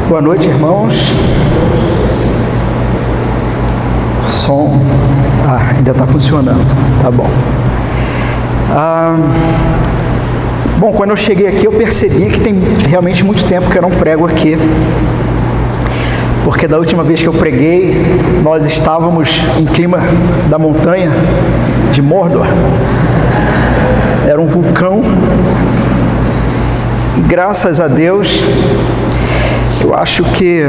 Boa noite, irmãos. Som ainda está funcionando, tá bom. Bom, quando eu cheguei aqui eu percebi que tem realmente muito tempo que eu não prego aqui, porque da última vez que eu preguei nós estávamos em clima da montanha de Mordor. Era um vulcão e graças a Deus eu acho que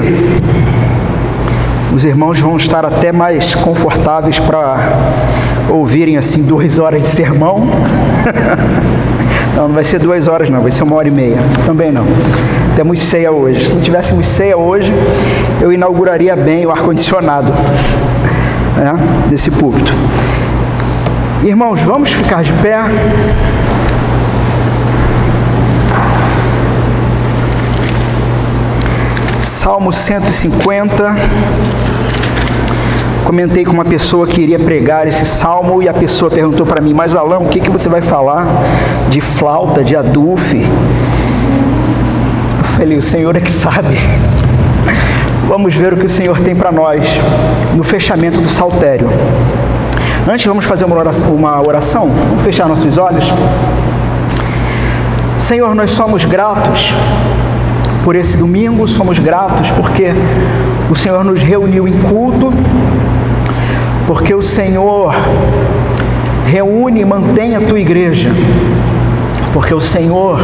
os irmãos vão estar até mais confortáveis para ouvirem assim 2 horas de sermão. Não vai ser 2 horas não, vai ser 1h30. Também não. Temos ceia hoje. Se não tivéssemos ceia hoje, eu inauguraria bem o ar-condicionado, né, desse púlpito. Irmãos, vamos ficar de pé. Salmo 150. Comentei com uma pessoa que iria pregar esse salmo e a pessoa perguntou para mim: mas Alain, o que você vai falar de flauta, de adufe? Eu falei: o Senhor é que sabe. Vamos ver o que o Senhor tem para nós no fechamento do saltério. Antes vamos fazer uma oração. Vamos fechar nossos olhos. Senhor, nós somos gratos por esse domingo, somos gratos porque o Senhor nos reuniu em culto, porque o Senhor reúne e mantém a tua igreja, porque o Senhor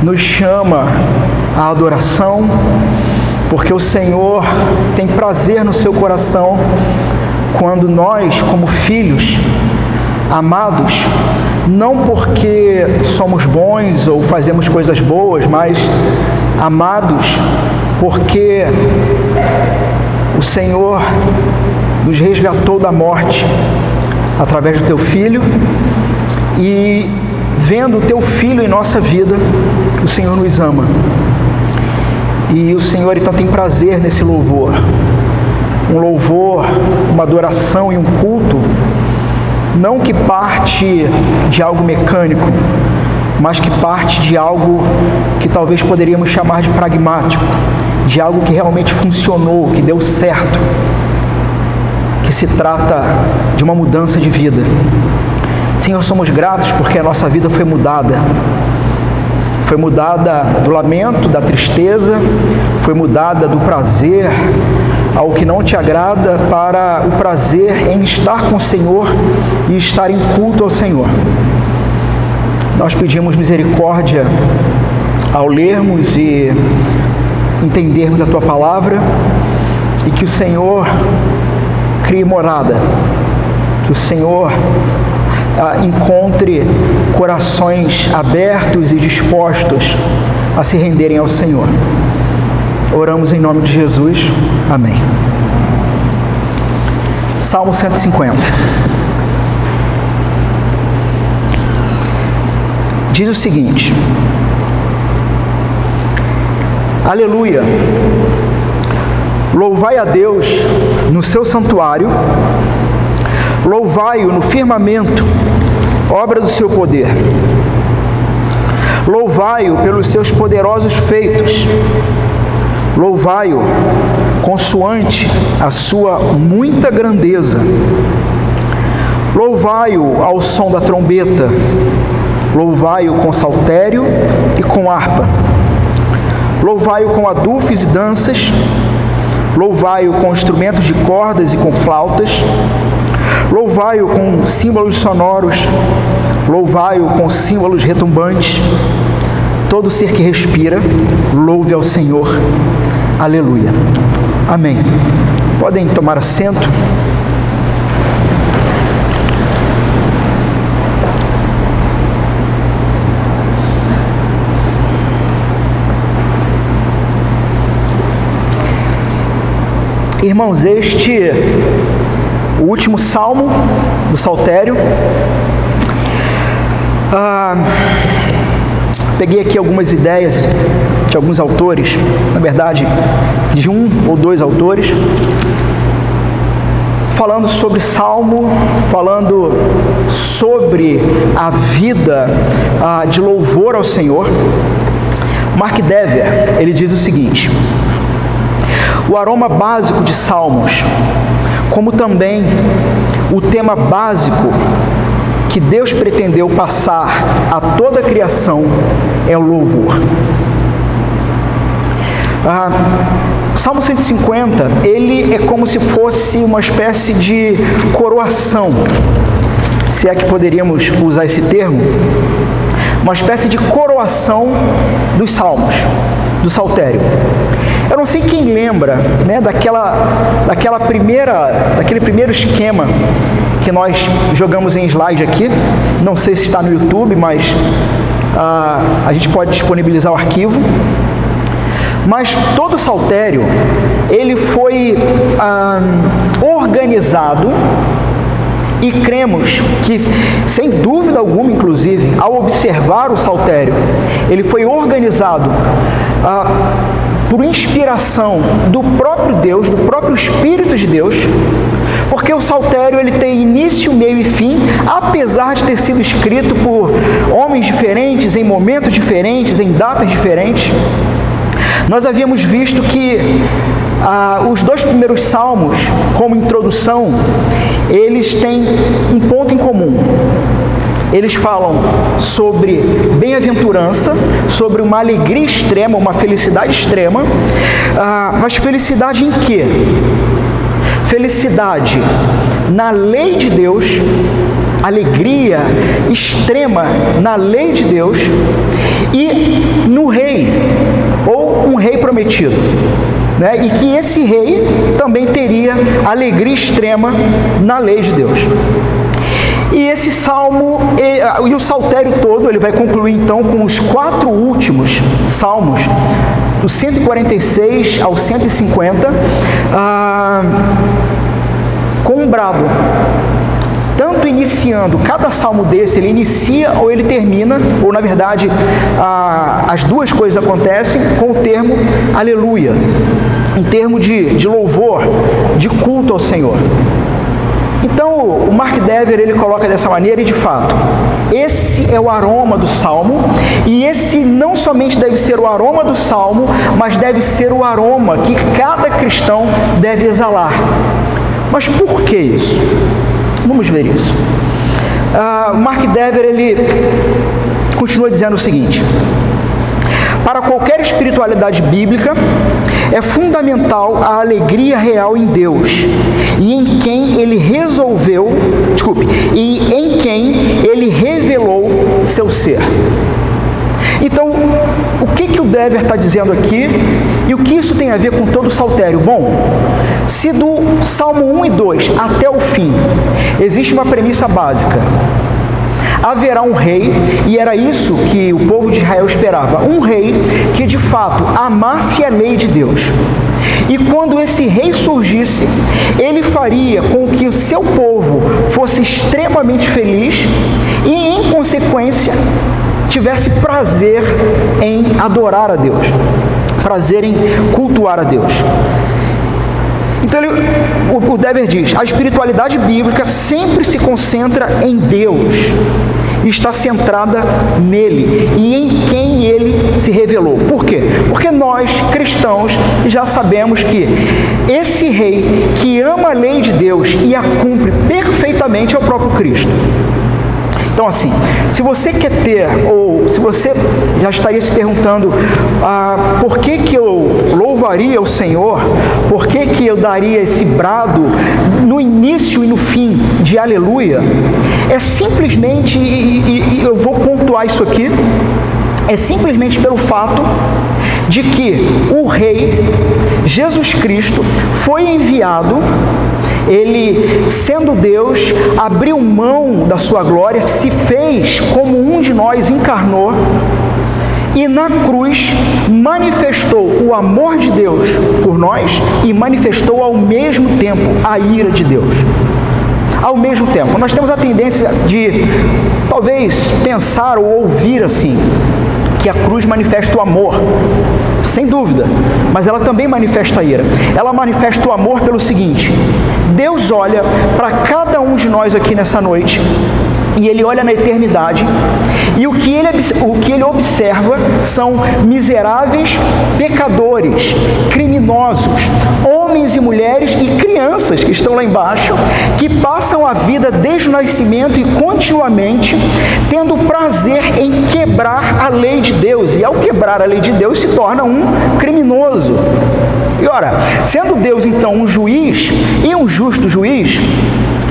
nos chama à adoração, porque o Senhor tem prazer no seu coração quando nós, como filhos amados, não porque somos bons ou fazemos coisas boas, mas amados porque o Senhor nos resgatou da morte através do teu Filho, e vendo o teu Filho em nossa vida, o Senhor nos ama. E o Senhor então tem prazer nesse louvor. Um louvor, uma adoração e um culto, não que parte de algo mecânico, mas que parte de algo que talvez poderíamos chamar de pragmático, de algo que realmente funcionou, que deu certo, que se trata de uma mudança de vida. Senhor, somos gratos porque a nossa vida foi mudada do lamento, da tristeza, foi mudada do prazer ao que não te agrada para o prazer em estar com o Senhor e estar em culto ao Senhor. Nós pedimos misericórdia ao lermos e entendermos a Tua Palavra, e que o Senhor crie morada, que o Senhor encontre corações abertos e dispostos a se renderem ao Senhor. Oramos em nome de Jesus. Amém. Salmo 150. Diz o seguinte: Aleluia! Louvai a Deus no seu santuário, louvai-o no firmamento, obra do seu poder. Louvai-o pelos seus poderosos feitos, louvai-o consoante a sua muita grandeza. Louvai-o ao som da trombeta, louvai-o com saltério e com harpa. Louvai-o com adufes e danças, louvai-o com instrumentos de cordas e com flautas. Louvai-o com símbolos sonoros, louvai-o com símbolos retumbantes. Todo ser que respira, louve ao Senhor. Aleluia. Amém. Podem tomar assento. Irmãos, o último salmo do saltério. Peguei aqui algumas ideias de alguns autores, na verdade, de 1 ou 2 autores, falando sobre salmo, falando sobre a vida de louvor ao Senhor. Mark Dever, ele diz o seguinte: o aroma básico de Salmos, como também o tema básico que Deus pretendeu passar a toda a criação é o louvor. O Salmo 150, ele é como se fosse uma espécie de coroação, se é que poderíamos usar esse termo, uma espécie de coroação dos salmos, do saltério. Eu não sei quem lembra, né, daquele primeiro esquema que nós jogamos em slide aqui. Não sei se está no YouTube, mas a gente pode disponibilizar o arquivo. Mas todo o saltério, ele foi organizado, e cremos que, sem dúvida alguma, inclusive, ao observar o saltério, ele foi organizado por inspiração do próprio Deus, do próprio Espírito de Deus, porque o saltério ele tem início, meio e fim, apesar de ter sido escrito por homens diferentes, em momentos diferentes, em datas diferentes. Nós havíamos visto que os dois primeiros salmos, como introdução, eles têm um ponto em comum. Eles falam sobre bem-aventurança, sobre uma alegria extrema, uma felicidade extrema, mas felicidade em quê? Felicidade na lei de Deus, alegria extrema na lei de Deus e no rei, ou um rei prometido, né? E que esse rei também teria alegria extrema na lei de Deus. E esse salmo, e o saltério todo, ele vai concluir então com os 4 últimos salmos, do 146 ao 150, com um brado. Tanto iniciando, cada salmo desse, ele inicia ou ele termina, ou na verdade, as duas coisas acontecem com o termo aleluia, um termo de louvor, de culto ao Senhor. Então, o Mark Dever, ele coloca dessa maneira e, de fato, esse é o aroma do Salmo, e esse não somente deve ser o aroma do Salmo, mas deve ser o aroma que cada cristão deve exalar. Mas por que isso? Vamos ver isso. Mark Dever, ele continua dizendo o seguinte: para qualquer espiritualidade bíblica, é fundamental a alegria real em Deus e em quem Ele em quem Ele revelou seu ser. Então, o que o Dever está dizendo aqui e o que isso tem a ver com todo o saltério? Bom, se do Salmo 1 e 2 até o fim existe uma premissa básica: haverá um rei, e era isso que o povo de Israel esperava, um rei que de fato amasse a lei de Deus. E quando esse rei surgisse, ele faria com que o seu povo fosse extremamente feliz e, em consequência, tivesse prazer em adorar a Deus, prazer em cultuar a Deus. Então, o Dever diz: a espiritualidade bíblica sempre se concentra em Deus, está centrada nele e em quem ele se revelou. Por quê? Porque nós, cristãos, já sabemos que esse rei que ama a lei de Deus e a cumpre perfeitamente é o próprio Cristo. Então, assim, se você quer ter, ou se você já estaria se perguntando por que eu louvaria o Senhor, por que eu daria esse brado no início e no fim de aleluia, é simplesmente, e eu vou pontuar isso aqui, é simplesmente pelo fato de que o Rei, Jesus Cristo, foi enviado. Ele, sendo Deus, abriu mão da sua glória, se fez como um de nós, encarnou, e na cruz manifestou o amor de Deus por nós e manifestou ao mesmo tempo a ira de Deus. Ao mesmo tempo, nós temos a tendência de, talvez, pensar ou ouvir assim, que a cruz manifesta o amor, sem dúvida, mas ela também manifesta a ira. Ela manifesta o amor pelo seguinte: Deus olha para cada um de nós aqui nessa noite, e Ele olha na eternidade, E o que ele observa são miseráveis pecadores, criminosos, homens e mulheres e crianças que estão lá embaixo, que passam a vida desde o nascimento e continuamente tendo prazer em quebrar a lei de Deus. E ao quebrar a lei de Deus se torna um criminoso. E ora, sendo Deus então um juiz e um justo juiz,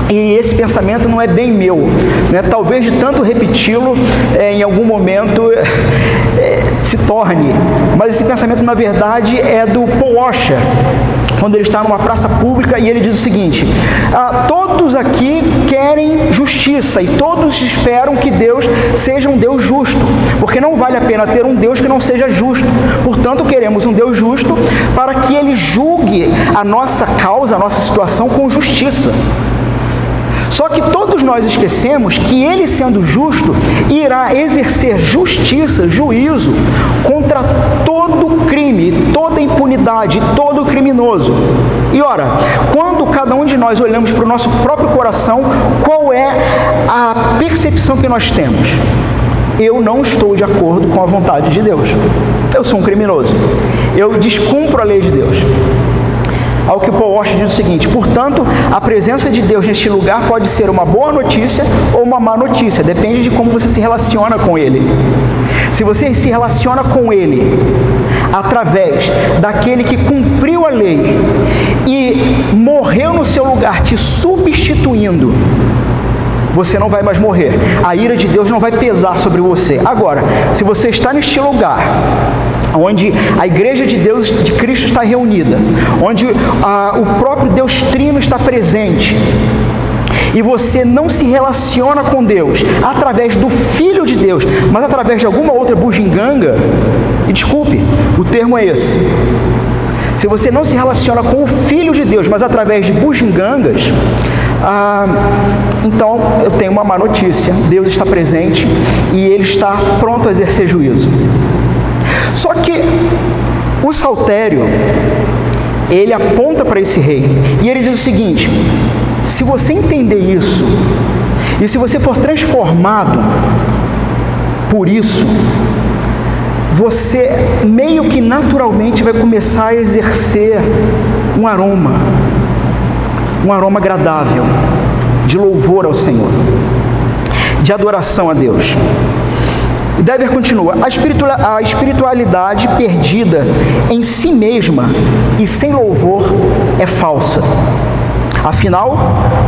e esse pensamento não é bem meu, né? Talvez de tanto repeti-lo, em algum momento se torne, mas esse pensamento na verdade é do Paul Washer, quando ele está numa praça pública e ele diz o seguinte: todos aqui querem justiça e todos esperam que Deus seja um Deus justo, porque não vale a pena ter um Deus que não seja justo. Portanto, queremos um Deus justo para que Ele julgue a nossa causa, a nossa situação com justiça. Só que todos nós esquecemos que Ele, sendo justo, irá exercer justiça, juízo contra todo crime, toda impunidade, todo criminoso. E ora, quando cada um de nós olhamos para o nosso próprio coração, qual é a percepção que nós temos? Eu não estou de acordo com a vontade de Deus. Eu sou um criminoso. Eu descumpro a lei de Deus. Ao que o Paul Washer diz o seguinte: portanto, a presença de Deus neste lugar pode ser uma boa notícia ou uma má notícia, depende de como você se relaciona com Ele. Se você se relaciona com Ele através daquele que cumpriu a lei e morreu no seu lugar, te substituindo, você não vai mais morrer. A ira de Deus não vai pesar sobre você. Agora, se você está neste lugar onde a igreja de Deus, de Cristo, está reunida, onde o próprio Deus Trino está presente, e você não se relaciona com Deus através do Filho de Deus, mas através de alguma outra bugiganga, e desculpe, o termo é esse. Se você não se relaciona com o Filho de Deus, mas através de bugigangas, então eu tenho uma má notícia: Deus está presente e Ele está pronto a exercer juízo. Só que o saltério, ele aponta para esse rei e ele diz o seguinte: se você entender isso e se você for transformado por isso, você meio que naturalmente vai começar a exercer um aroma agradável de louvor ao Senhor, de adoração a Deus. Dever continua: a espiritualidade perdida em si mesma e sem louvor é falsa. Afinal,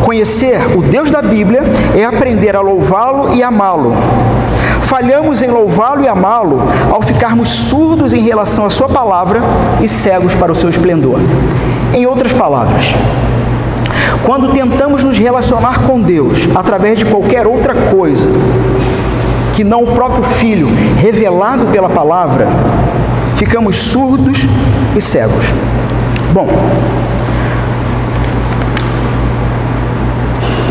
conhecer o Deus da Bíblia é aprender a louvá-lo e amá-lo. Falhamos em louvá-lo e amá-lo ao ficarmos surdos em relação à sua palavra e cegos para o seu esplendor. Em outras palavras, quando tentamos nos relacionar com Deus através de qualquer outra coisa que não o próprio Filho revelado pela palavra, ficamos surdos e cegos. Bom,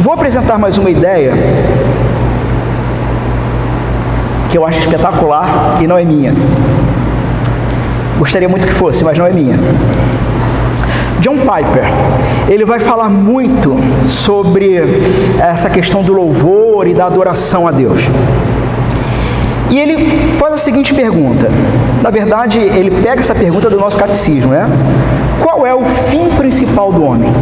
vou apresentar mais uma ideia que eu acho espetacular e não é minha. Gostaria muito que fosse, mas não é minha. John Piper, ele vai falar muito sobre essa questão do louvor e da adoração a Deus. E ele faz a seguinte pergunta. Na verdade, ele pega essa pergunta do nosso catecismo, né? Qual é o fim principal do homem?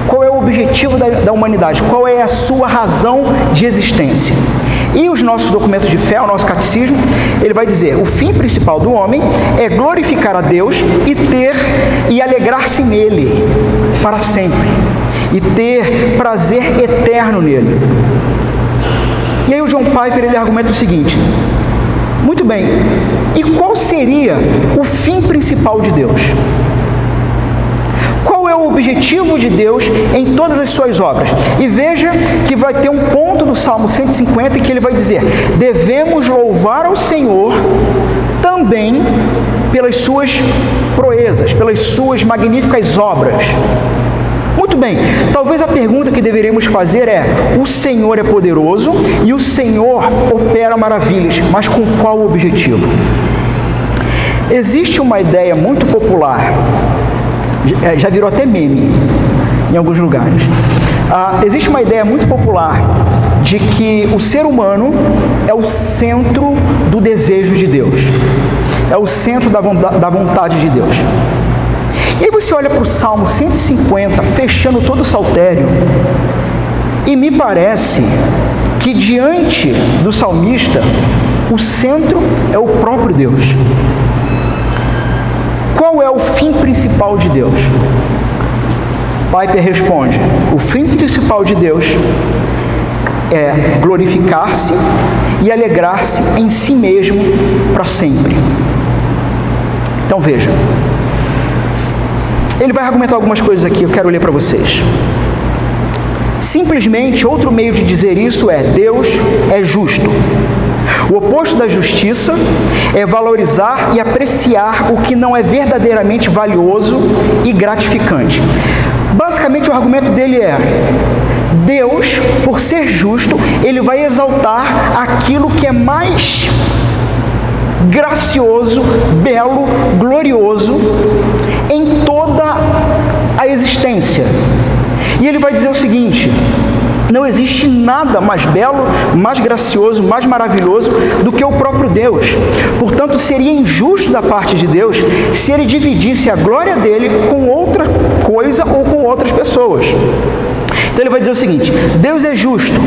Qual é o objetivo da humanidade? Qual é a sua razão de existência? E os nossos documentos de fé, o nosso catecismo, ele vai dizer: o fim principal do homem é glorificar a Deus e alegrar-se nele para sempre, e ter prazer eterno nele. E aí o John Piper, ele argumenta o seguinte: muito bem, e qual seria o fim principal de Deus? Qual é o objetivo de Deus em todas as suas obras? E veja que vai ter um ponto do Salmo 150 que ele vai dizer: devemos louvar ao Senhor também pelas suas proezas, pelas suas magníficas obras. Muito bem, talvez a pergunta que deveríamos fazer é: o Senhor é poderoso e o Senhor opera maravilhas, mas com qual objetivo? Existe uma ideia muito popular, já virou até meme em alguns lugares. Existe uma ideia muito popular de que o ser humano é o centro do desejo de Deus, é o centro da vontade de Deus. E aí você olha para o Salmo 150, fechando todo o saltério, e me parece que diante do salmista, o centro é o próprio Deus. Qual é o fim principal de Deus? Piper responde: o fim principal de Deus é glorificar-se e alegrar-se em si mesmo para sempre. Então veja, ele vai argumentar algumas coisas aqui, eu quero ler para vocês. Simplesmente, outro meio de dizer isso é: Deus é justo. O oposto da justiça é valorizar e apreciar o que não é verdadeiramente valioso e gratificante. Basicamente, o argumento dele é: Deus, por ser justo, ele vai exaltar aquilo que é mais gracioso, belo, glorioso em toda a existência. E ele vai dizer o seguinte: não existe nada mais belo, mais gracioso, mais maravilhoso do que o próprio Deus. Portanto, seria injusto da parte de Deus se ele dividisse a glória dele com outra coisa ou com outras pessoas. Então ele vai dizer o seguinte: Deus é justo.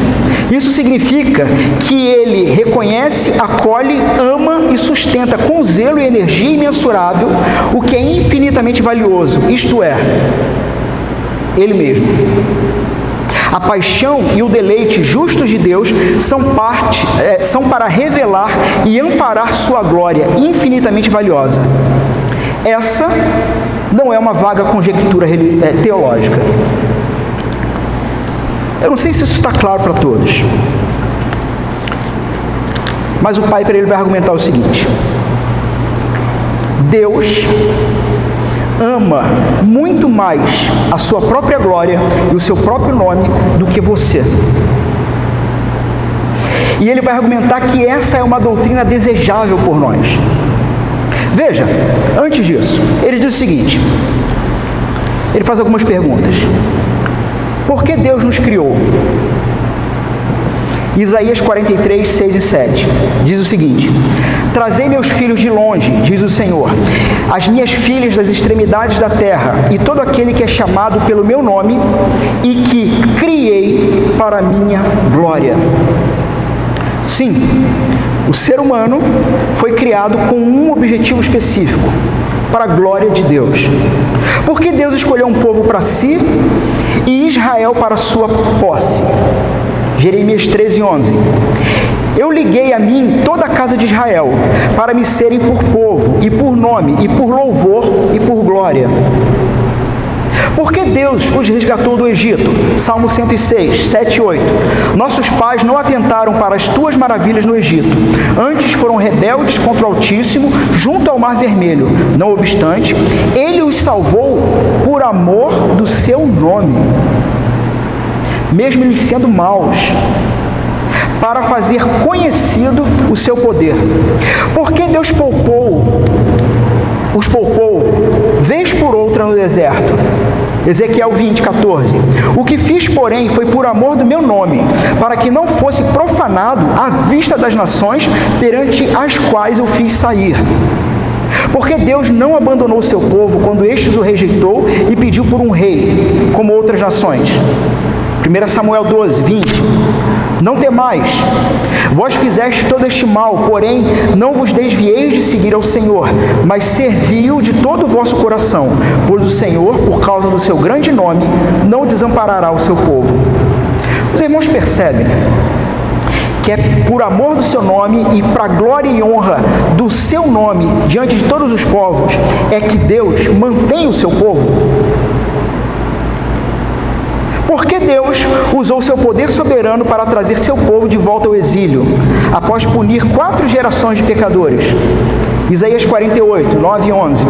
Isso significa que ele reconhece, acolhe, ama e sustenta com zelo e energia imensurável o que é infinitamente valioso, isto é, ele mesmo. A paixão e o deleite justos de Deus são para revelar e amparar sua glória infinitamente valiosa. Essa não é uma vaga conjectura teológica. Eu não sei se isso está claro para todos, mas o Piper ele vai argumentar o seguinte: Deus ama muito mais a sua própria glória e o seu próprio nome do que você. E ele vai argumentar que essa é uma doutrina desejável por nós. Veja, antes disso, ele diz o seguinte, ele faz algumas perguntas. Por que Deus nos criou? Isaías 43, 6 e 7 diz o seguinte: trazei meus filhos de longe, diz o Senhor, as minhas filhas das extremidades da terra, e todo aquele que é chamado pelo meu nome e que criei para a minha glória. Sim, o ser humano foi criado com um objetivo específico: para a glória de Deus. Por que Deus escolheu um povo para si e Israel para a sua posse? Jeremias 13, 11. Eu liguei a mim toda a casa de Israel, para me serem por povo, e por nome, e por louvor, e por glória. Por que Deus os resgatou do Egito? Salmo 106, 7 e 8. Nossos pais não atentaram para as tuas maravilhas no Egito. Antes foram rebeldes contra o Altíssimo, junto ao Mar Vermelho. Não obstante, Ele os salvou por amor do seu nome, mesmo eles sendo maus, para fazer conhecido o seu poder. Porque Deus os poupou, vez por outra no deserto. Ezequiel 20, 14. O que fiz, porém, foi por amor do meu nome, para que não fosse profanado à vista das nações perante as quais eu fiz sair. Porque Deus não abandonou o seu povo quando estes o rejeitou e pediu por um rei, como outras nações. 1 Samuel 12, 20. Não temais, vós fizeste todo este mal, porém não vos desvieis de seguir ao Senhor, mas servi-o de todo o vosso coração, pois o Senhor, por causa do seu grande nome, não desamparará o seu povo. Os irmãos percebem que é por amor do seu nome e para a glória e honra do seu nome diante de todos os povos é que Deus mantém o seu povo. Porque Deus usou seu poder soberano para trazer seu povo de volta ao exílio, após punir 4 gerações de pecadores. Isaías 48, 9 e 11.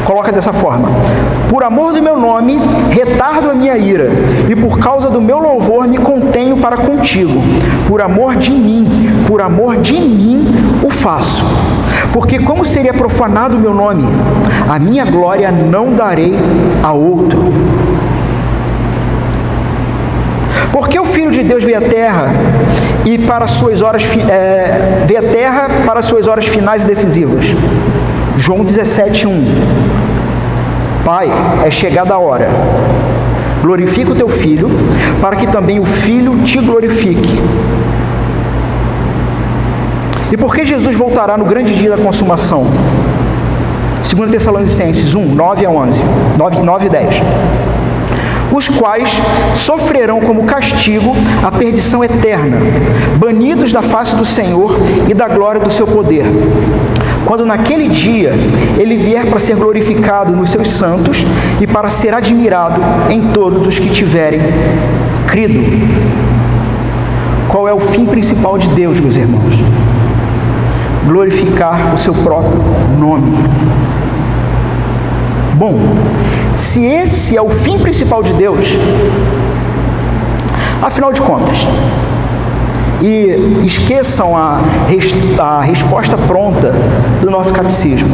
Coloca dessa forma: por amor do meu nome, retardo a minha ira, e por causa do meu louvor me contenho para contigo. Por amor de mim o faço. Porque como seria profanado o meu nome? A minha glória não darei a outro. Porque o Filho de de Deus veio à terra e para suas horas veio à terra para suas horas finais e decisivas. João 17:1. Pai, é chegada a hora. Glorifica o teu Filho, para que também o Filho te glorifique. E por que Jesus voltará no grande dia da consumação? 2 Tessalonicenses 1, 9 a 11, 9 e 10. Os quais sofrerão como castigo a perdição eterna, banidos da face do Senhor e da glória do seu poder. Quando naquele dia ele vier para ser glorificado nos seus santos e para ser admirado em todos os que tiverem crido. Qual é o fim principal de Deus, meus irmãos? Glorificar o seu próprio nome. Bom, se esse é o fim principal de Deus, afinal de contas, e esqueçam a resposta pronta do nosso catecismo,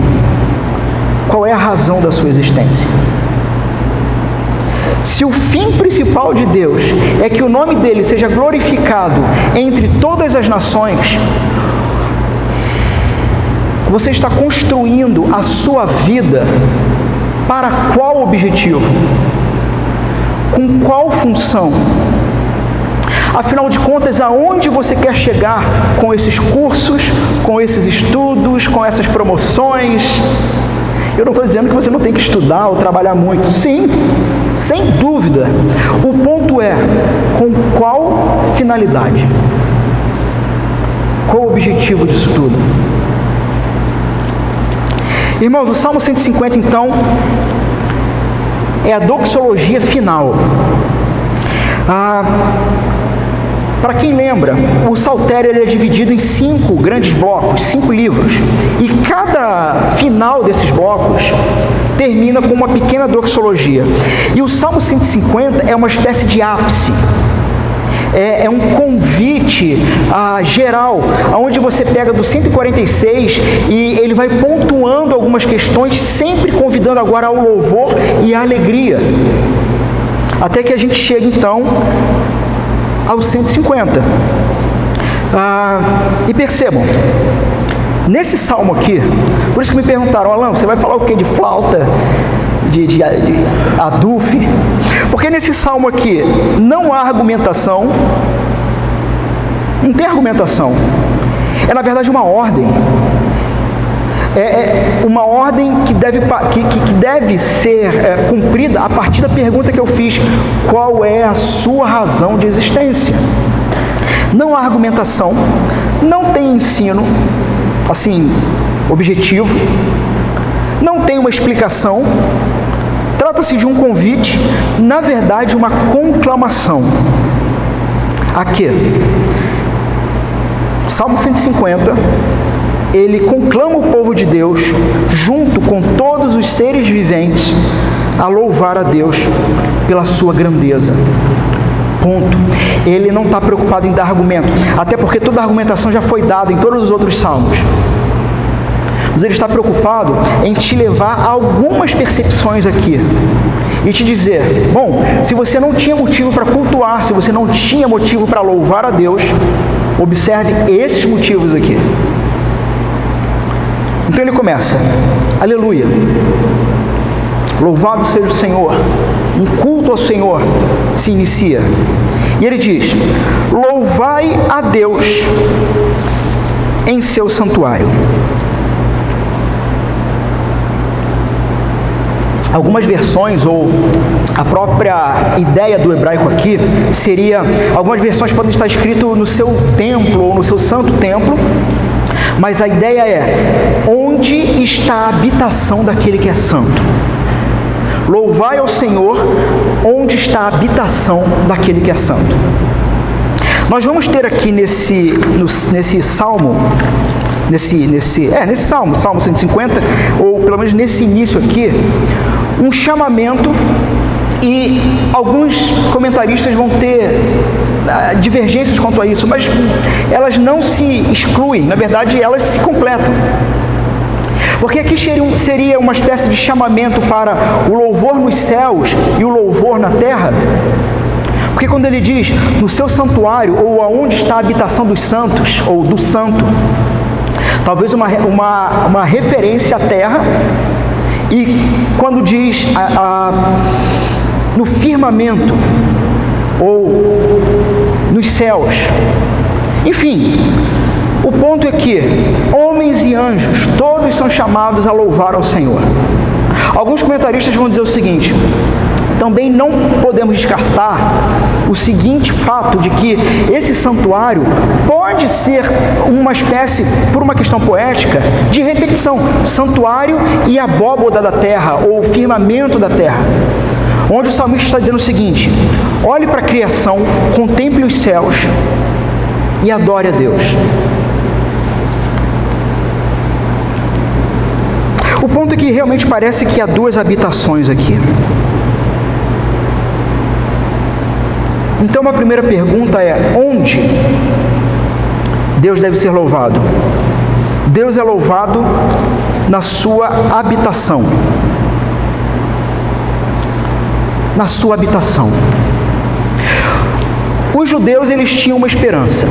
qual é a razão da sua existência? Se o fim principal de Deus é que o nome dele seja glorificado entre todas as nações, você está construindo a sua vida para qual objetivo? Com qual função? Afinal de contas, aonde você quer chegar com esses cursos, com esses estudos, com essas promoções? Eu não estou dizendo que você não tem que estudar ou trabalhar muito. Sim, sem dúvida. O ponto é, com qual finalidade? Qual o objetivo disso tudo? Irmãos, o Salmo 150, então, é a doxologia final. Para quem lembra, o Saltério ele é dividido em 5 grandes blocos, 5 livros. E cada final desses blocos termina com uma pequena doxologia. E o Salmo 150 é uma espécie de ápice. É um convite geral, onde você pega do 146 e ele vai pontuando algumas questões, sempre convidando agora ao louvor e à alegria. Até que a gente chegue, então, ao 150. E percebam, nesse salmo aqui, por isso que me perguntaram, Alan, você vai falar o quê? De flauta? De adulfe? Porque nesse salmo aqui não há argumentação, não tem argumentação. É, na verdade, uma ordem. É uma ordem que deve ser cumprida a partir da pergunta que eu fiz: qual é a sua razão de existência? Não há argumentação, não tem ensino, assim, objetivo, não tem uma explicação, trata-se de um convite, na verdade, uma conclamação. A quê? Salmo 150, ele conclama o povo de Deus, junto com todos os seres viventes, a louvar a Deus pela sua grandeza. Ponto. Ele não está preocupado em dar argumento, até porque toda a argumentação já foi dada em todos os outros salmos. Mas ele está preocupado em te levar a algumas percepções aqui e te dizer, bom, se você não tinha motivo para cultuar, se você não tinha motivo para louvar a Deus, observe esses motivos aqui. Então ele começa, aleluia, louvado seja o Senhor, um culto ao Senhor se inicia. E ele diz, louvai a Deus em seu santuário. Algumas versões, ou a própria ideia do hebraico aqui, seria, algumas versões podem estar escrito no seu templo, ou no seu santo templo, mas a ideia é, onde está a habitação daquele que é santo? Louvai ao Senhor, onde está a habitação daquele que é santo. Nós vamos ter aqui nesse salmo, nesse salmo, Salmo 150, ou pelo menos nesse início aqui, um chamamento, e alguns comentaristas vão ter divergências quanto a isso, mas elas não se excluem, na verdade elas se completam. Porque aqui seria uma espécie de chamamento para o louvor nos céus e o louvor na terra, Porque quando ele diz no seu santuário, ou aonde está a habitação dos santos, ou do santo, talvez uma referência à terra, e quando diz no firmamento, ou nos céus, enfim, o ponto é que homens e anjos, todos são chamados a louvar ao Senhor. Alguns comentaristas vão dizer o seguinte: também não podemos descartar o seguinte fato de que esse santuário pode ser uma espécie, por uma questão poética, de repetição. Santuário e abóboda da terra, ou firmamento da terra. Onde o salmista está dizendo o seguinte: olhe para a criação, contemple os céus e adore a Deus. O ponto é que realmente parece que há duas habitações aqui. Então a primeira pergunta é: onde Deus deve ser louvado? Deus é louvado na sua habitação. Na sua habitação. Os judeus, eles tinham uma esperança.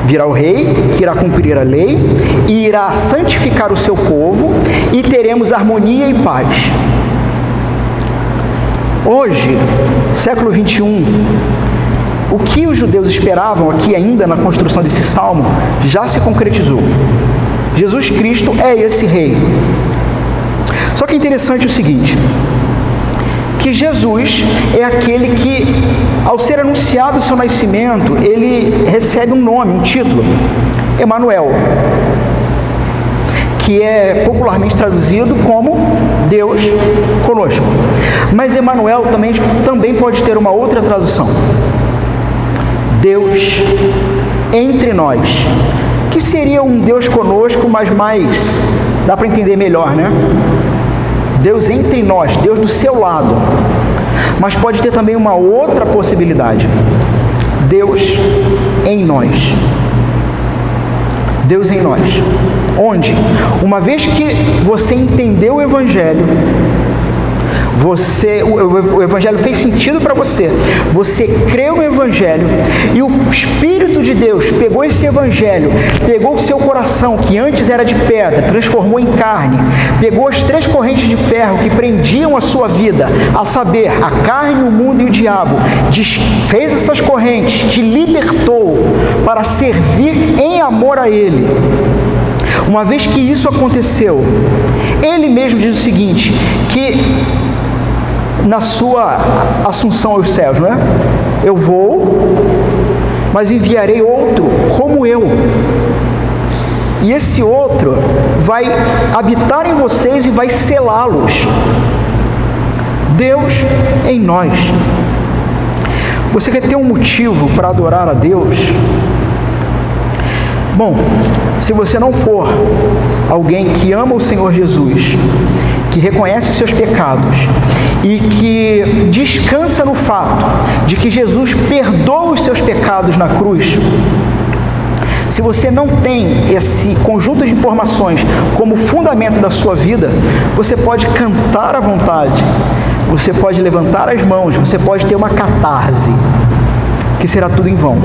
Virá o rei, que irá cumprir a lei, e irá santificar o seu povo, e teremos harmonia e paz. Hoje, século 21, o que os judeus esperavam aqui ainda na construção desse salmo, já se concretizou. Jesus Cristo é esse rei. Só que é interessante o seguinte: que Jesus é aquele que, ao ser anunciado o seu nascimento, ele recebe um nome, um título, Emanuel, que é popularmente traduzido como Deus conosco. Mas Emanuel também pode ter uma outra tradução: Deus entre nós, que seria um Deus conosco, mas mais, dá para entender melhor, né? Deus entre nós, Deus do seu lado. Mas pode ter também uma outra possibilidade: Deus em nós. Deus em nós. Onde? Uma vez que você entendeu o Evangelho, o Evangelho fez sentido para você, você creu no Evangelho, e o Espírito de Deus pegou esse Evangelho, pegou o seu coração, que antes era de pedra, transformou em carne, pegou as 3 correntes de ferro que prendiam a sua vida, a saber, a carne, o mundo e o diabo, fez essas correntes, te libertou para servir em amor a Ele. Uma vez que isso aconteceu, Ele mesmo diz o seguinte, que na sua assunção aos céus, não é? Eu vou, mas enviarei outro como eu. E esse outro vai habitar em vocês e vai selá-los. Deus em nós. Você quer ter um motivo para adorar a Deus? Bom, se você não for alguém que ama o Senhor Jesus, que reconhece os seus pecados e que descansa no fato de que Jesus perdoa os seus pecados na cruz, se você não tem esse conjunto de informações como fundamento da sua vida, você pode cantar à vontade, você pode levantar as mãos, você pode ter uma catarse, que será tudo em vão.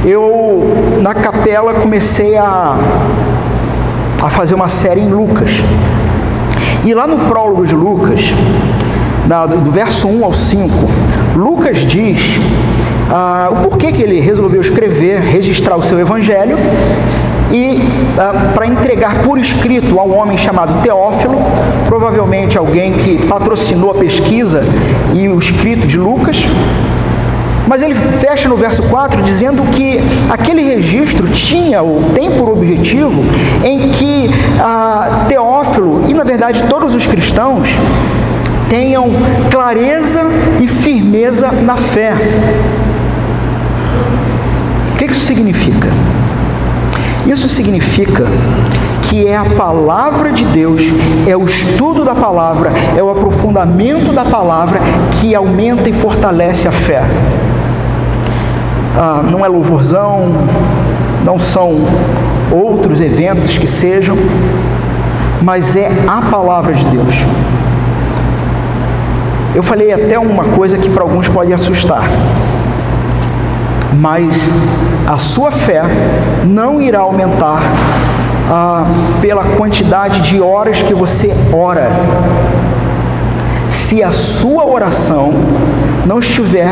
Eu, na capela, comecei a fazer uma série em Lucas. E lá no prólogo de Lucas, do verso 1 ao 5, Lucas diz o porquê que ele resolveu escrever, registrar o seu evangelho, e para entregar por escrito a um homem chamado Teófilo, provavelmente alguém que patrocinou a pesquisa e o escrito de Lucas. Mas ele fecha no verso 4 dizendo que aquele registro tem por objetivo em que Teófilo, e na verdade todos os cristãos, tenham clareza e firmeza na fé. O que isso significa? Isso significa que é a palavra de Deus, é o estudo da palavra, é o aprofundamento da palavra que aumenta e fortalece a fé. Não é louvorzão, não são outros eventos que sejam, mas é a palavra de Deus. Eu falei até uma coisa que para alguns pode assustar, mas a sua fé não irá aumentar pela quantidade de horas que você ora, se a sua oração não estiver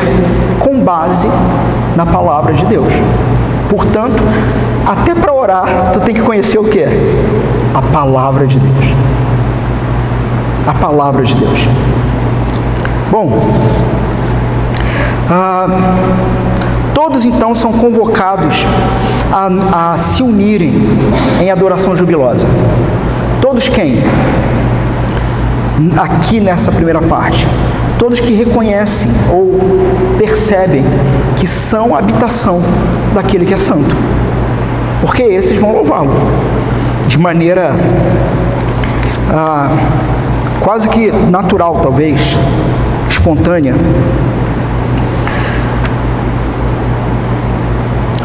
com base na palavra de Deus. Portanto, até para orar, tu tem que conhecer o quê? A palavra de Deus. A palavra de Deus. Bom, todos então são convocados a se unirem em adoração jubilosa. Todos quem? Aqui nessa primeira parte. Todos que reconhecem ou percebem que são a habitação daquele que é santo. Porque esses vão louvá-lo de maneira quase que natural, talvez, espontânea.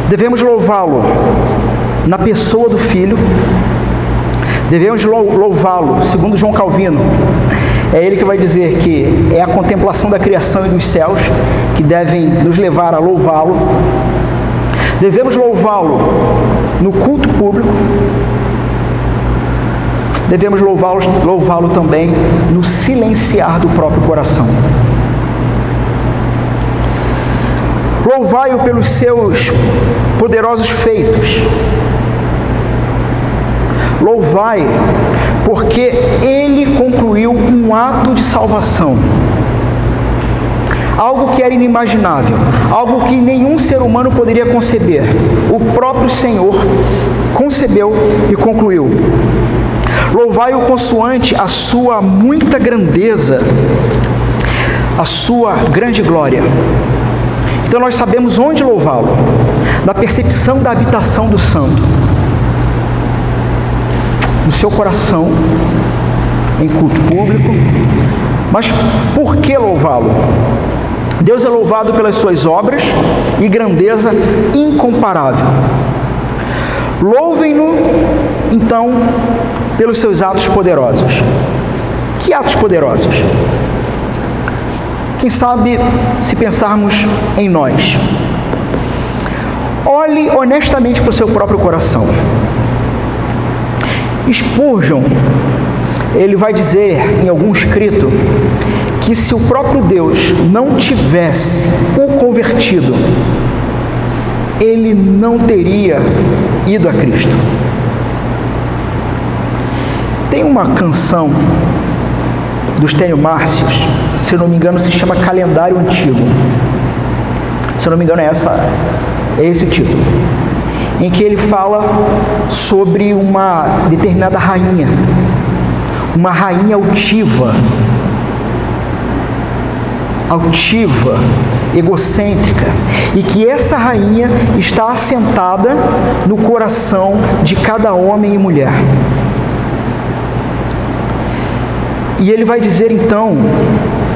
Devemos louvá-lo na pessoa do Filho. Devemos louvá-lo, segundo João Calvino. É ele que vai dizer que é a contemplação da criação e dos céus que devem nos levar a louvá-lo. Devemos louvá-lo no culto público. Devemos louvá-lo também no silenciar do próprio coração. Louvai-o pelos seus poderosos feitos. Louvai, porque ele concluiu um ato de salvação. Algo que era inimaginável, algo que nenhum ser humano poderia conceber. O próprio Senhor concebeu e concluiu. Louvai-o consoante a sua muita grandeza, a sua grande glória. Então nós sabemos onde louvá-lo, na percepção da habitação do santo, no seu coração, em culto público. Mas por que louvá-lo? Deus é louvado pelas suas obras e grandeza incomparável. Louvem-no, então, pelos seus atos poderosos. Que atos poderosos? Quem sabe, se pensarmos em nós. Olhe honestamente para o seu próprio coração. Spurgeon, ele vai dizer em algum escrito que se o próprio Deus não tivesse o convertido, ele não teria ido a Cristo. Tem uma canção do Estênio Márcios, se eu não me engano se chama Calendário Antigo, se eu não me engano é esse o título, em que ele fala sobre uma determinada rainha, uma rainha altiva, egocêntrica, e que essa rainha está assentada no coração de cada homem e mulher. E ele vai dizer então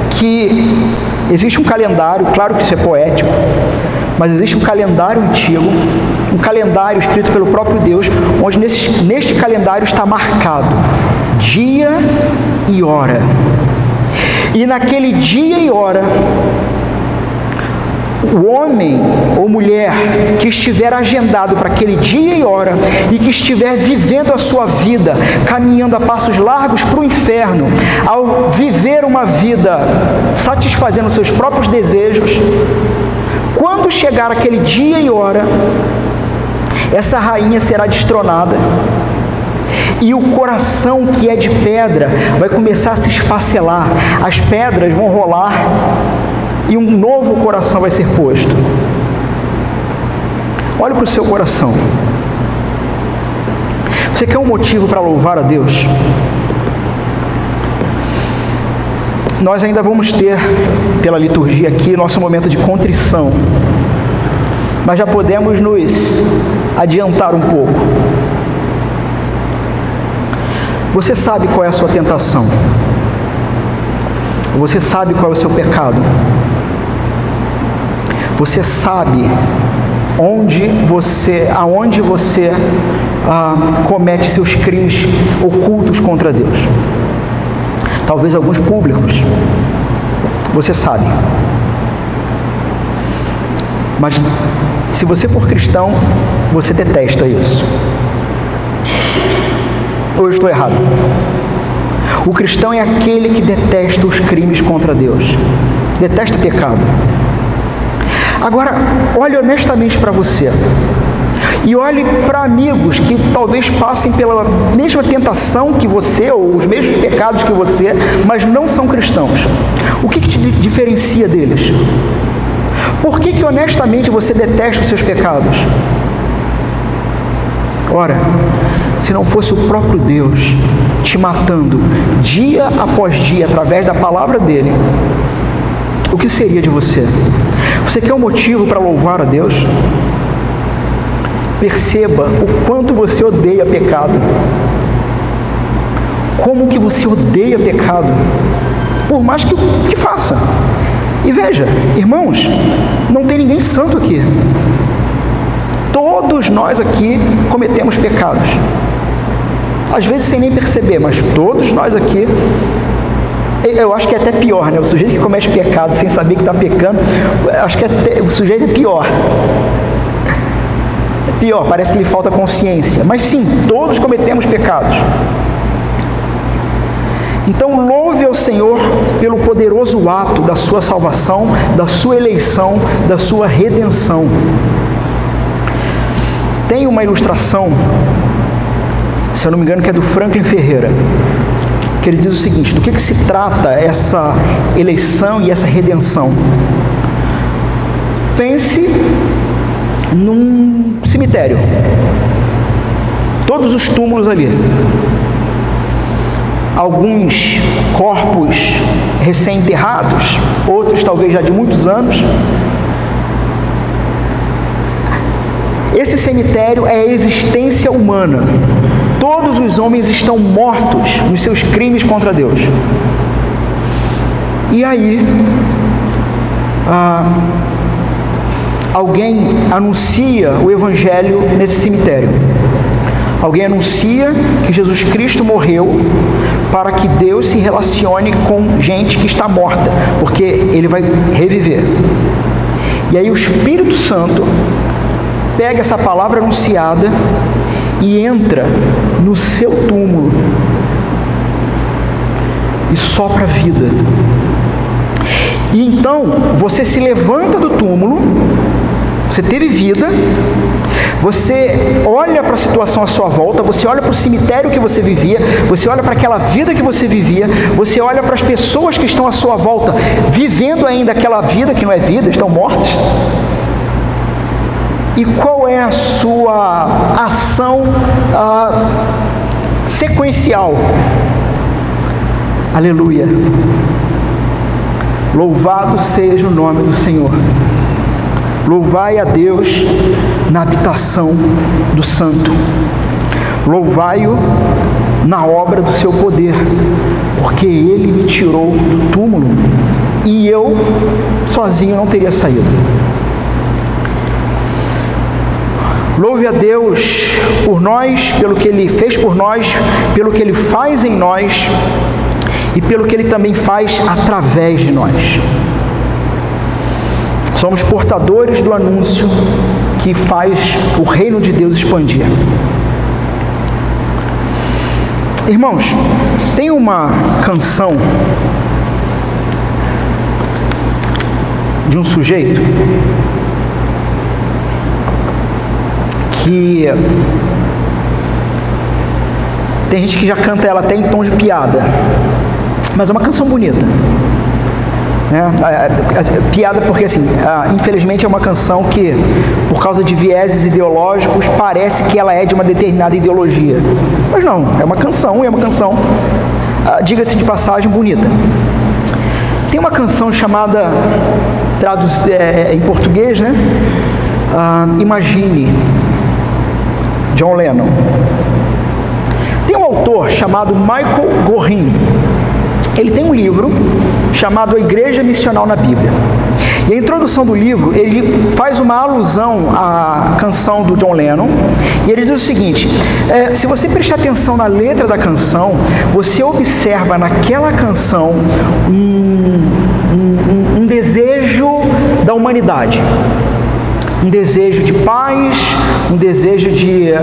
que existe um calendário, claro que isso é poético, mas existe um calendário antigo, um calendário escrito pelo próprio Deus, onde neste calendário está marcado dia e hora. E naquele dia e hora, o homem ou mulher que estiver agendado para aquele dia e hora e que estiver vivendo a sua vida, caminhando a passos largos para o inferno, ao viver uma vida satisfazendo seus próprios desejos, quando chegar aquele dia e hora, essa rainha será destronada e o coração que é de pedra vai começar a se esfacelar, as pedras vão rolar e um novo coração vai ser posto. Olha para o seu coração. Você quer um motivo para louvar a Deus? Nós ainda vamos ter, pela liturgia aqui, nosso momento de contrição. Mas já podemos nos adiantar um pouco. Você sabe qual é a sua tentação. Você sabe qual é o seu pecado. Você sabe aonde você comete seus crimes ocultos contra Deus. Talvez alguns públicos, você sabe. Mas se você for cristão, você detesta isso. Ou eu estou errado? O cristão é aquele que detesta os crimes contra Deus, detesta o pecado. Agora, olhe honestamente para você e olhe para amigos que talvez passem pela mesma tentação que você, ou os mesmos pecados que você, mas não são cristãos. O que te diferencia deles? Por que honestamente você detesta os seus pecados? Ora, se não fosse o próprio Deus te matando dia após dia através da palavra dele, o que seria de você? Você quer um motivo para louvar a Deus? Perceba o quanto você odeia pecado. Como que você odeia pecado? Por mais que faça. E veja, irmãos, não tem ninguém santo aqui. Todos nós aqui cometemos pecados. Às vezes sem nem perceber, mas todos nós aqui, eu acho que é até pior, né? O sujeito que comete pecado sem saber que está pecando, acho que o sujeito é pior. É pior, parece que lhe falta consciência. Mas sim, todos cometemos pecados. Então louve ao Senhor pelo poderoso ato da sua salvação, da sua eleição, da sua redenção. Tem uma ilustração, se eu não me engano, que é do Franklin Ferreira, que ele diz o seguinte: do que se trata essa eleição e essa redenção? Pense num cemitério, todos os túmulos ali, alguns corpos recém-enterrados, outros talvez já de muitos anos. Esse cemitério é a existência humana. Todos os homens estão mortos nos seus crimes contra Deus. E aí, alguém anuncia o Evangelho nesse cemitério. Alguém anuncia que Jesus Cristo morreu para que Deus se relacione com gente que está morta, porque Ele vai reviver. E aí o Espírito Santo pega essa palavra anunciada e entra no seu túmulo e sopra a vida. E então você se levanta do túmulo, você teve vida, você olha para a situação à sua volta, você olha para o cemitério que você vivia, você olha para aquela vida que você vivia, você olha para as pessoas que estão à sua volta, vivendo ainda aquela vida que não é vida, estão mortas. E qual é a sua ação sequencial? Aleluia! Louvado seja o nome do Senhor. Louvai a Deus na habitação do Santo. Louvai-o na obra do seu poder, porque Ele me tirou do túmulo e eu sozinho não teria saído. Louve a Deus por nós, pelo que Ele fez por nós, pelo que Ele faz em nós e pelo que Ele também faz através de nós. Somos portadores do anúncio que faz o reino de Deus expandir. Irmãos, tem uma canção de um sujeito que tem gente que já canta ela até em tom de piada, mas é uma canção bonita, né? Piada porque, assim, infelizmente é uma canção que, por causa de vieses ideológicos, parece que ela é de uma determinada ideologia, mas não, é uma canção, e é uma canção, diga-se de passagem, bonita. Tem uma canção chamada, em português, né? Imagine, John Lennon. Tem um autor chamado Michael Gorin. Ele tem um livro chamado A Igreja Missional na Bíblia. E a introdução do livro, ele faz uma alusão à canção do John Lennon, e ele diz o seguinte: se você prestar atenção na letra da canção, você observa naquela canção humanidade. Um desejo de paz, um desejo de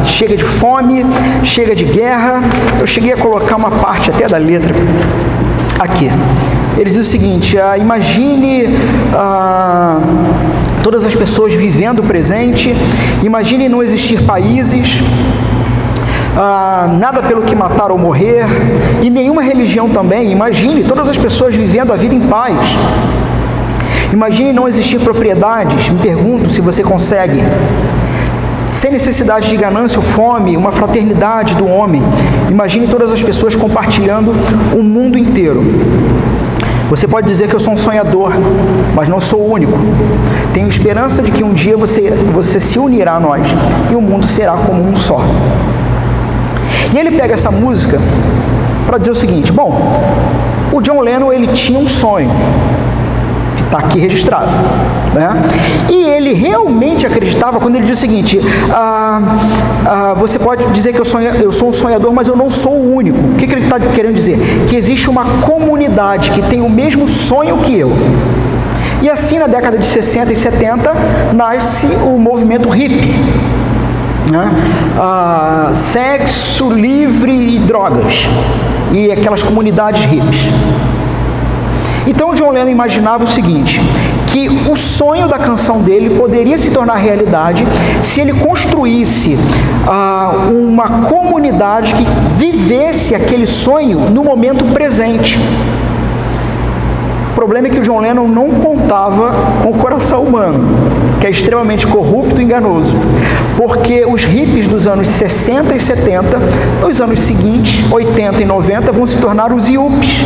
chega de fome, chega de guerra. Eu cheguei a colocar uma parte até da letra aqui. Ele diz o seguinte: imagine todas as pessoas vivendo o presente, imagine não existir países, nada pelo que matar ou morrer, e nenhuma religião também. Imagine todas as pessoas vivendo a vida em paz. Imagine não existir propriedades, me pergunto se você consegue, sem necessidade de ganância ou fome, uma fraternidade do homem. Imagine todas as pessoas compartilhando o mundo inteiro. Você pode dizer que eu sou um sonhador, mas não sou o único. Tenho esperança de que um dia você se unirá a nós e o mundo será como um só. E ele pega essa música para dizer o seguinte: bom, o John Lennon, ele tinha um sonho, que está aqui registrado, né? E ele realmente acreditava quando ele diz o seguinte: você pode dizer que eu sou um sonhador, mas eu não sou o único. O que ele está querendo dizer? Que existe uma comunidade que tem o mesmo sonho que eu. E assim, na década de 60 e 70, nasce o movimento hippie, né? Sexo livre e drogas, e aquelas comunidades hippies. Então John Lennon imaginava o seguinte, que o sonho da canção dele poderia se tornar realidade se ele construísse uma comunidade que vivesse aquele sonho no momento presente. O problema é que o John Lennon não contava com o coração humano, que é extremamente corrupto e enganoso, porque os hippies dos anos 60 e 70, nos anos seguintes, 80 e 90, vão se tornar os yuppies.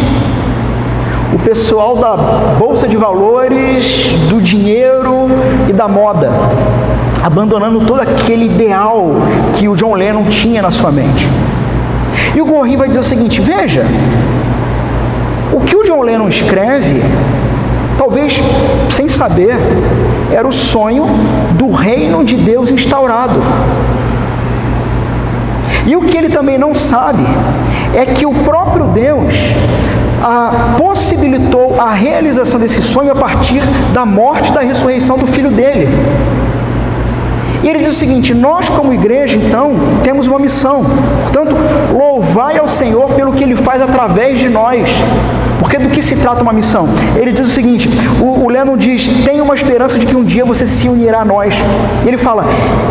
O pessoal da bolsa de valores, do dinheiro e da moda, abandonando todo aquele ideal que o John Lennon tinha na sua mente. E o Gorrin vai dizer o seguinte: veja, o que o John Lennon escreve, talvez sem saber, era o sonho do reino de Deus instaurado. E o que ele também não sabe é que o próprio Deus possibilitou a realização desse sonho a partir da morte e da ressurreição do Filho dele. E ele diz o seguinte: nós como igreja, então, temos uma missão. Portanto, louvai ao Senhor pelo que Ele faz através de nós. Porque do que se trata uma missão? Ele diz o seguinte, o Lennon diz: tem uma esperança de que um dia você se unirá a nós. E ele fala: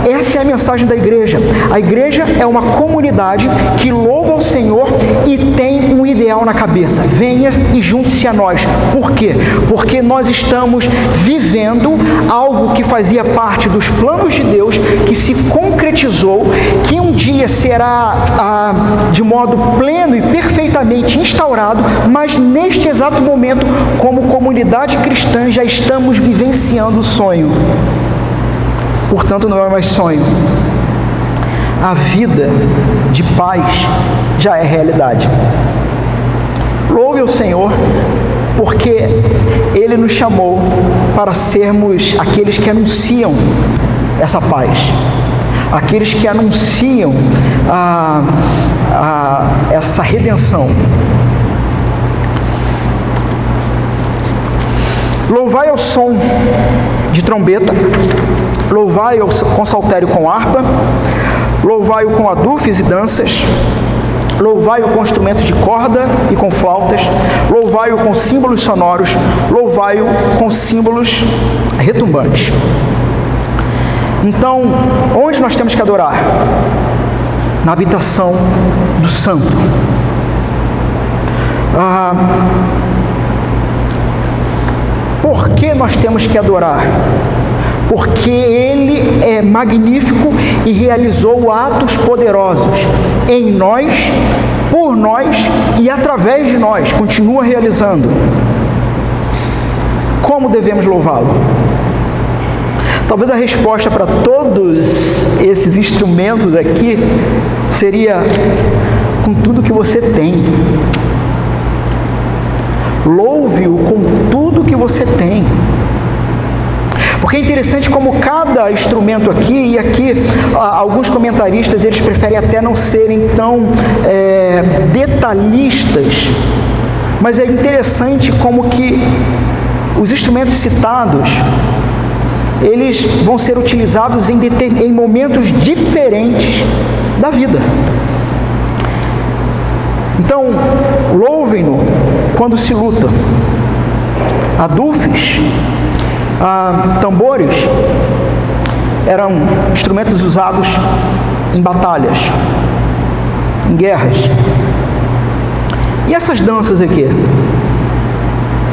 essa é a mensagem da igreja. A igreja é uma comunidade que louva ao Senhor e tem um ideal na cabeça. Venha e junte-se a nós. Por quê? Porque nós estamos vivendo algo que fazia parte dos planos de Deus, que se concretizou, que um dia será de modo pleno e perfeitamente instaurado, mas neste exato momento, como comunidade cristã, já estamos vivenciando o sonho. Portanto, não é mais sonho. A vida de paz já é realidade. Louve ao Senhor, porque Ele nos chamou para sermos aqueles que anunciam essa paz, aqueles que anunciam essa redenção. Louvai ao som de trombeta, louvai com saltério com harpa, louvai-o com adufes e danças, louvai-o com instrumentos de corda e com flautas, louvai-o com símbolos sonoros, louvai-o com símbolos retumbantes. Então, onde nós temos que adorar? Na habitação do Santo. Por que nós temos que adorar? Porque Ele é magnífico e realizou atos poderosos em nós, por nós e através de nós. Continua realizando. Como devemos louvá-lo? Talvez a resposta para todos esses instrumentos aqui seria: com tudo que você tem. Louve-o com tudo que você tem. Porque é interessante como cada instrumento aqui, e aqui alguns comentaristas, eles preferem até não serem tão detalhistas, mas é interessante como que os instrumentos citados, eles vão ser utilizados em momentos diferentes da vida. Então, louvem-no quando se luta. Adufes, tambores, eram instrumentos usados em batalhas, em guerras. E essas danças aqui?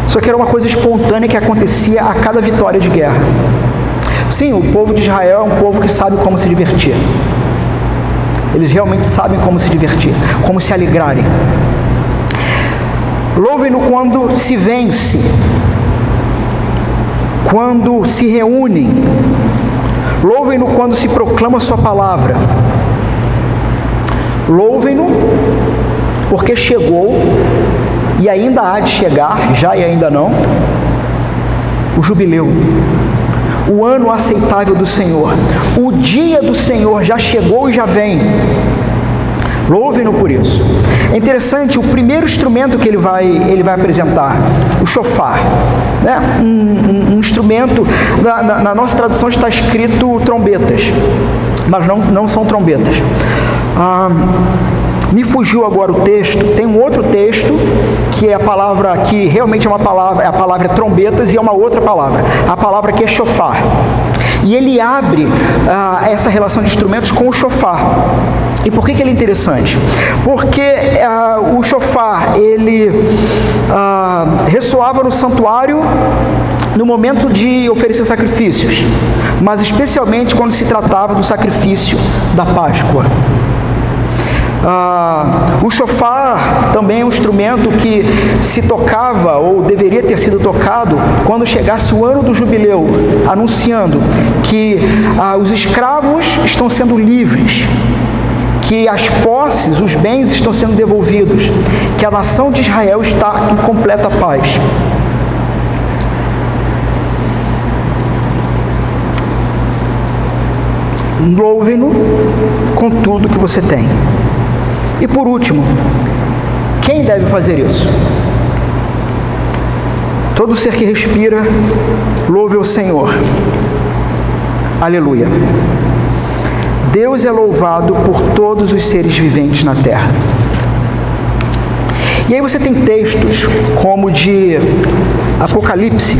Isso aqui era uma coisa espontânea que acontecia a cada vitória de guerra. Sim, o povo de Israel é um povo que sabe como se divertir. Eles realmente sabem como se divertir, como se alegrarem. Louvem-no quando se vence, quando se reúnem. Louvem-no quando se proclama a sua palavra. Louvem-no porque chegou e ainda há de chegar, já e ainda não, o jubileu, o ano aceitável do Senhor. O dia do Senhor já chegou e já vem. Louvem-no por isso. É interessante, o primeiro instrumento que ele vai apresentar, o shofar, né? Um instrumento, na nossa tradução está escrito trombetas, mas não são trombetas. Me fugiu agora o texto. Tem um outro texto que é a palavra, que realmente é uma palavra, a palavra é trombetas, e é uma outra palavra, a palavra que é shofar. E ele abre essa relação de instrumentos com o shofar. E por que ele é interessante? Porque o shofar, ele ressoava no santuário no momento de oferecer sacrifícios, mas especialmente quando se tratava do sacrifício da Páscoa. O shofar também é um instrumento que se tocava, ou deveria ter sido tocado, quando chegasse o ano do jubileu, anunciando que os escravos estão sendo livres, que as posses, os bens estão sendo devolvidos, que a nação de Israel está em completa paz. Louvem-no com tudo que você tem. E por último, quem deve fazer isso? Todo ser que respira, louve o Senhor. Aleluia. Deus é louvado por todos os seres viventes na terra. E aí você tem textos como de Apocalipse,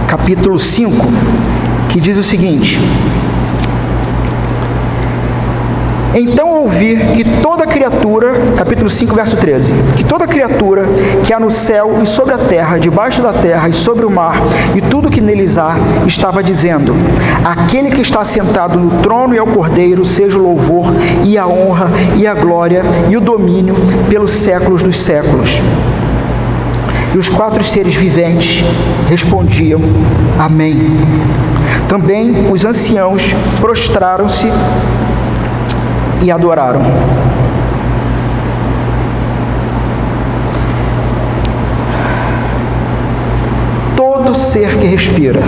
capítulo 5, que diz o seguinte: então ouvi que toda criatura, capítulo 5, verso 13, que toda criatura que há no céu e sobre a terra, debaixo da terra e sobre o mar, e tudo que neles há, estava dizendo: aquele que está sentado no trono e ao Cordeiro, seja o louvor e a honra e a glória e o domínio pelos séculos dos séculos. E os 4 seres viventes respondiam: amém. Também os anciãos prostraram-se e adoraram. Todo ser que respira,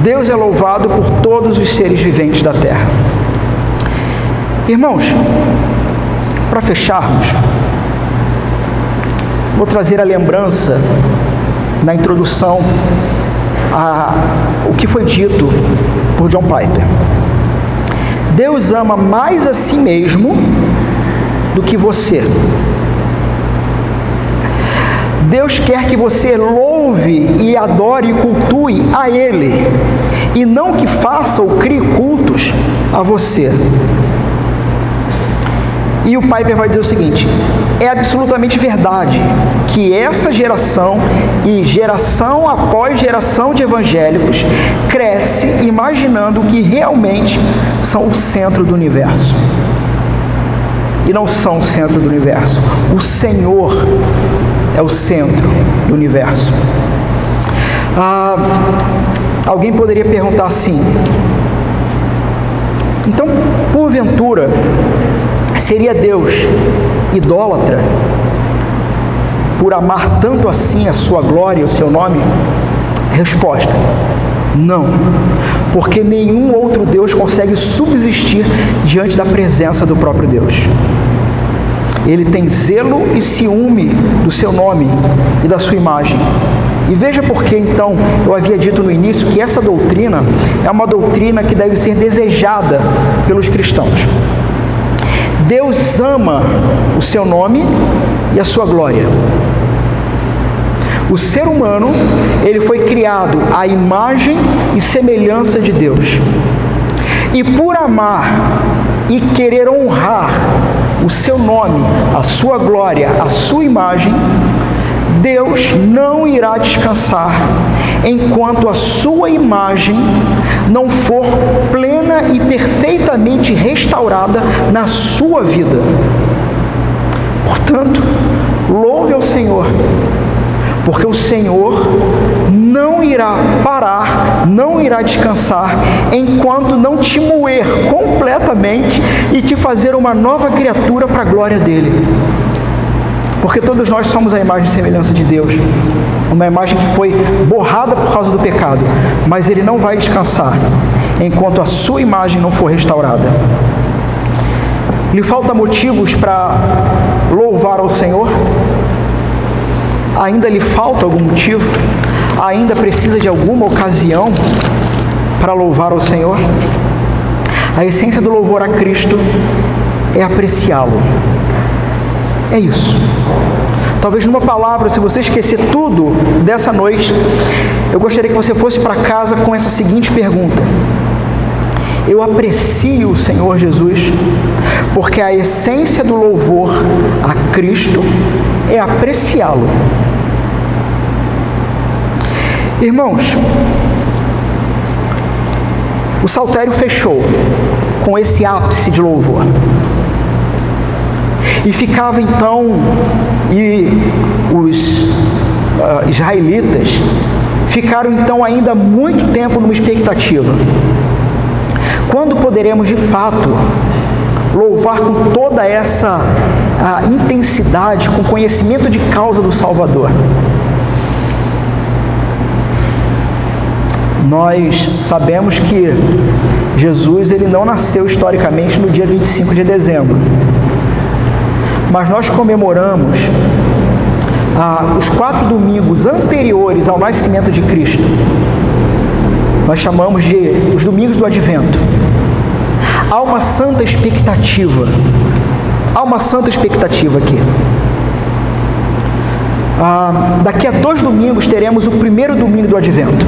Deus é louvado por todos os seres viventes da terra. Irmãos, para fecharmos, vou trazer a lembrança na introdução o que foi dito por John Piper. Deus ama mais a si mesmo do que você. Deus quer que você louve e adore e cultue a Ele, e não que faça ou crie cultos a você. E o Piper vai dizer o seguinte: é absolutamente verdade que essa geração e geração após geração de evangélicos cresce imaginando que realmente são o centro do universo. E não são o centro do universo. O Senhor é o centro do universo. Alguém poderia perguntar assim: então, porventura, seria Deus idólatra por amar tanto assim a sua glória e o seu nome? Resposta: não, porque nenhum outro Deus consegue subsistir diante da presença do próprio Deus. ele tem zelo e ciúme do seu nome e da sua imagem. E veja por que, então, eu havia dito no início que essa doutrina é uma doutrina que deve ser desejada pelos cristãos. Deus ama o seu nome e a sua glória. O ser humano, ele foi criado à imagem e semelhança de Deus. E por amar e querer honrar o seu nome, a sua glória, a sua imagem, Deus não irá descansar enquanto a sua imagem não for plena e perfeitamente restaurada na sua vida. Portanto, louve ao Senhor, porque o Senhor não irá parar, não irá descansar, enquanto não te moer completamente e te fazer uma nova criatura para a glória dele. Porque todos nós somos a imagem e semelhança de Deus, uma imagem que foi borrada por causa do pecado, mas ele não vai descansar enquanto a sua imagem não for restaurada. Lhe falta motivos para louvar ao Senhor? Ainda lhe falta algum motivo? Ainda precisa de alguma ocasião para louvar ao Senhor? A essência do louvor a Cristo é apreciá-lo. É isso. Talvez numa palavra, se você esquecer tudo dessa noite, eu gostaria que você fosse para casa com essa seguinte pergunta: eu aprecio o Senhor Jesus, porque a essência do louvor a Cristo é apreciá-lo. Irmãos, o saltério fechou com esse ápice de louvor. E ficava então, os israelitas ficaram então ainda muito tempo numa expectativa. Quando poderemos de fato louvar com toda essa intensidade, com conhecimento de causa do Salvador? Nós sabemos que Jesus ele não nasceu historicamente no dia 25 de dezembro. Mas nós comemoramos os 4 domingos anteriores ao nascimento de Cristo. Nós chamamos de os domingos do Advento. Há uma santa expectativa. Há uma santa expectativa aqui. Daqui a 2 domingos teremos o primeiro domingo do Advento.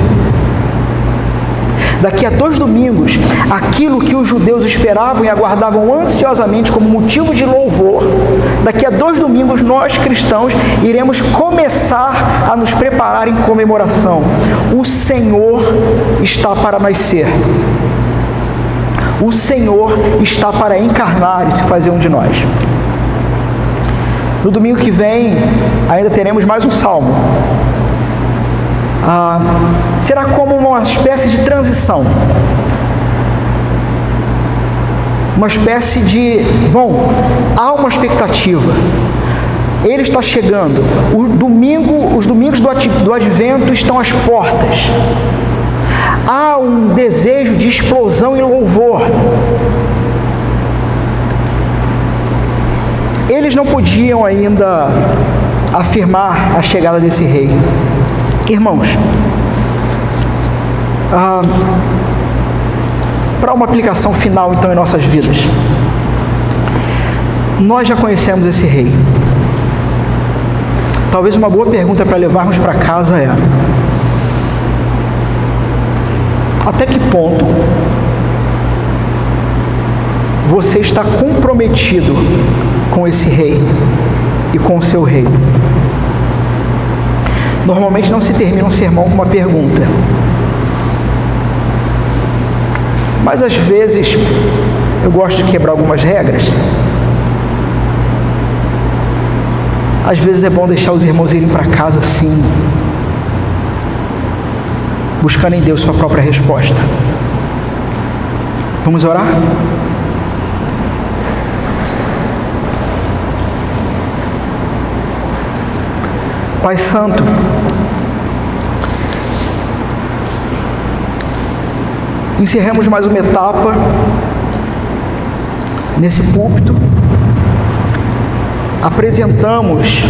Daqui a 2 domingos, aquilo que os judeus esperavam e aguardavam ansiosamente como motivo de louvor, daqui a 2 domingos nós cristãos iremos começar a nos preparar em comemoração. O Senhor está para nascer. O Senhor está para encarnar e se fazer um de nós. No domingo que vem, ainda teremos mais um salmo. Será como uma espécie de transição. Uma espécie de... há uma expectativa. Ele está chegando. Os domingos do Advento estão às portas. Há um desejo de explosão e louvor. Eles não podiam ainda afirmar a chegada desse rei. Irmãos, para uma aplicação final então em nossas vidas, nós já conhecemos esse rei. Talvez uma boa pergunta para levarmos para casa é: até que ponto você está comprometido com esse rei e com o seu reino? Normalmente não se termina um sermão com uma pergunta. Mas às vezes eu gosto de quebrar algumas regras. Às vezes é bom deixar os irmãos irem para casa assim, buscando em Deus sua própria resposta. Vamos orar? Pai Santo, encerramos mais uma etapa nesse púlpito apresentamos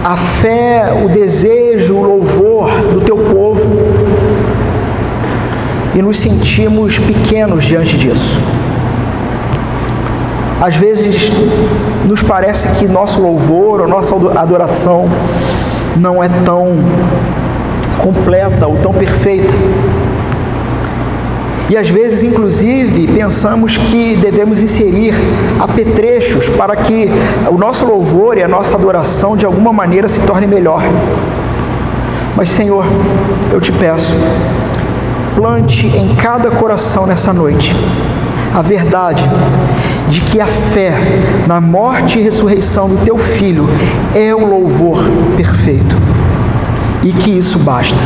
a fé, o desejo, o louvor do Teu povo e nos sentimos pequenos diante disso. Às vezes nos parece que nosso louvor ou nossa adoração não é tão completa ou tão perfeita. E às vezes, inclusive, pensamos que devemos inserir apetrechos para que o nosso louvor e a nossa adoração de alguma maneira se torne melhor. Mas, Senhor, eu te peço, plante em cada coração nessa noite a verdade de que a fé na morte e ressurreição do Teu Filho é o louvor perfeito e que isso basta.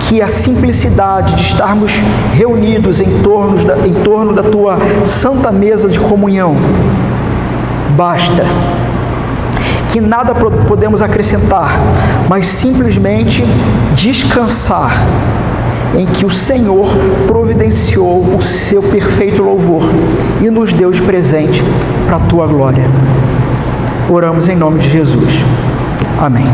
Que a simplicidade de estarmos reunidos em torno da Tua santa mesa de comunhão basta. Que nada podemos acrescentar, mas simplesmente descansar em que o Senhor providenciou o Seu perfeito louvor e nos deu de presente para a Tua glória. Oramos em nome de Jesus. Amém.